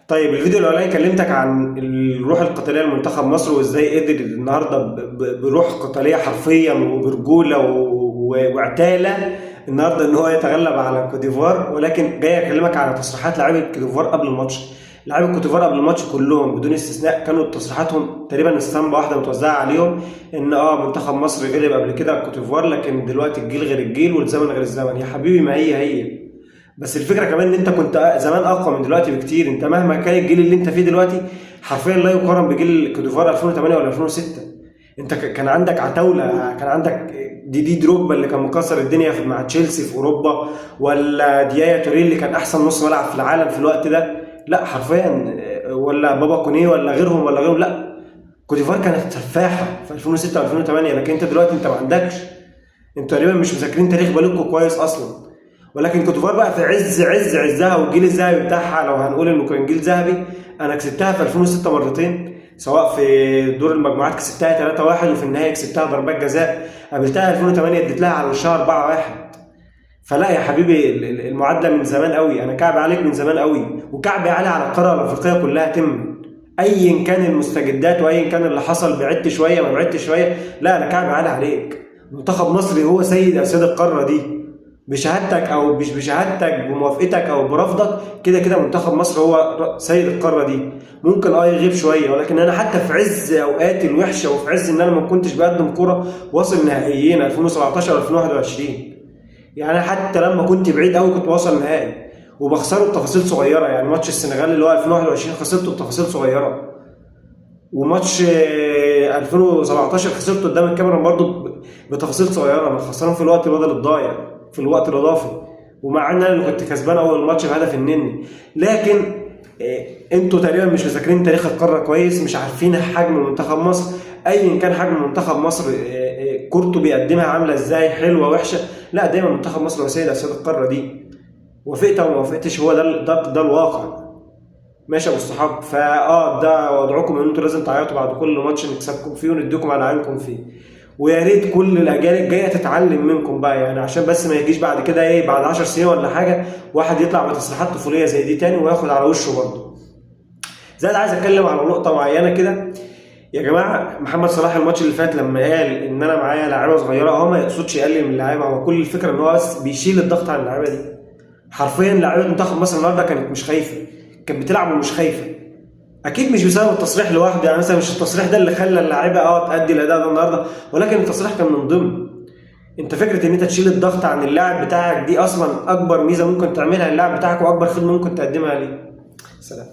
طيب الفيديو الاولاني كلمتك عن الروح القتاليه لمنتخب مصر، وازاي قدر النهارده بروح قتاليه حرفيا وبرجوله وعتاله النهارده ان هو يتغلب على كوت ديفوار. ولكن جاي اكلمك على تصريحات لاعبي كوت ديفوار قبل الماتش. لاعبي كوت ديفوار قبل الماتش كلهم بدون استثناء كانوا تصريحاتهم تقريبا اسطمبه واحده متوزعه عليهم، ان منتخب مصر غلب قبل كده كوت ديفوار، لكن دلوقتي الجيل غير الجيل والزمن غير الزمن. يا حبيبي ما هي بس الفكره كمان ان انت كنت زمان اقوى من دلوقتي بكتير. انت مهما كان الجيل اللي انت فيه دلوقتي حرفيا لا يقارن بجيل كوت ديفوار 2008 ولا 2006. انت كان عندك عتاوله، كان عندك دي دروجبا اللي كان مكسر الدنيا مع تشيلسي في اوروبا، ولا ديايا توريه اللي كان احسن نص ملعب في العالم في الوقت ده، لا حرفيا، ولا بابا كونيه ولا غيرهم لا. كوت ديفوار كانت سفاحه في 2006 و2008، لكن انت دلوقتي انت ما عندكش. انتوا تقريبا مش مذاكرين تاريخ بلدكم كويس اصلا. ولكن كوت ديفوار بقى في عزها، والجيل الذهبي بتاعها لو هنقول انه كان جيل ذهبي. انا كسبتها في 2006 مرتين، سواء في دور المجموعات كسبتها 3-1 وفي النهايه كسبتها ضربات جزاء. قابلتها 2008 اديت لها على وشها 4-1. فلا يا حبيبي المعادله من زمان قوي. انا كعب عليك من زمان قوي، وكعب علي على القاره الافريقيه كلها تم. ايا كان المستجدات وايا كان اللي حصل، بعدت شويه ما بعدت شويه، لا انا كعب علي عليك. منتخب مصري هو سيد اسياد القاره دي، بشهادتك او مش بشهادتك، بموافقتك او برفضك، كده كده منتخب مصر هو سيد القاره دي. ممكن يغيب شويه، ولكن انا حتى في عز اوقاتي الوحشه وفي عز ان انا ما كنتش بقدم كوره واصل نهائيين 2017 2021. يعني حتى لما كنت بعيد قوي كنت واصل نهائي وبخسره بتفاصيل صغيره. يعني ماتش السنغال اللي هو 2021 خسرته بتفاصيل صغيره، وماتش 2017 خسرته قدام الكاميرون برضه بتفاصيل صغيره. انا خسران في الوقت بدل الضايع، في الوقت الاضافي، ومع ان انا اللي كنت كسبان اول ماتش بهدف النني. لكن انتوا تقريبا مش مذاكرين تاريخ القاره كويس، مش عارفين حجم منتخب مصر. ايا كان حجم منتخب مصر، كورته بيقدمها عامله ازاي، حلوه وحشه، لا دايما منتخب مصر هو سيد اسياد القاره دي. وافقت او ما وافقتش، هو ده الواقع. ماشي يا ابو الصحاب. ده وضعكم ان انتوا لازم تعيطوا بعد كل ماتش نكسبكم فيه ونديكم على عينكم فيه. ويا ريت كل الاجيال الجايه تتعلم منكم بقى، يعني عشان بس ما يجيش بعد كده بعد 10 سنين ولا حاجه واحد يطلع بتصريحات طفوليه زي دي تاني وياخد على وشه برضه. زائد عايز اتكلم على نقطه معينه كده يا جماعه. محمد صلاح الماتش اللي فات لما قال ان انا معايا لاعيبه صغيره، هو ما يقصدش يقلل من اللعيبه، هو كل الفكره ان هو بس بيشيل الضغط عن اللعيبه دي. حرفيا لعيبه منتخب مصر النهارده كانت مش خايفه، كانت بتلعب ومش خايفه. اكيد مش بسبب التصريح لوحده، يعني مثلا مش التصريح ده اللي خلى اللاعيبه تأدي الاداء ده النهارده، ولكن التصريح كان من ضمن. انت فكره ان انت تشيل الضغط عن اللاعب بتاعك دي اصلا اكبر ميزه ممكن تعملها للاعب بتاعك، واكبر خدمه ممكن تقدمها ليه. سلام.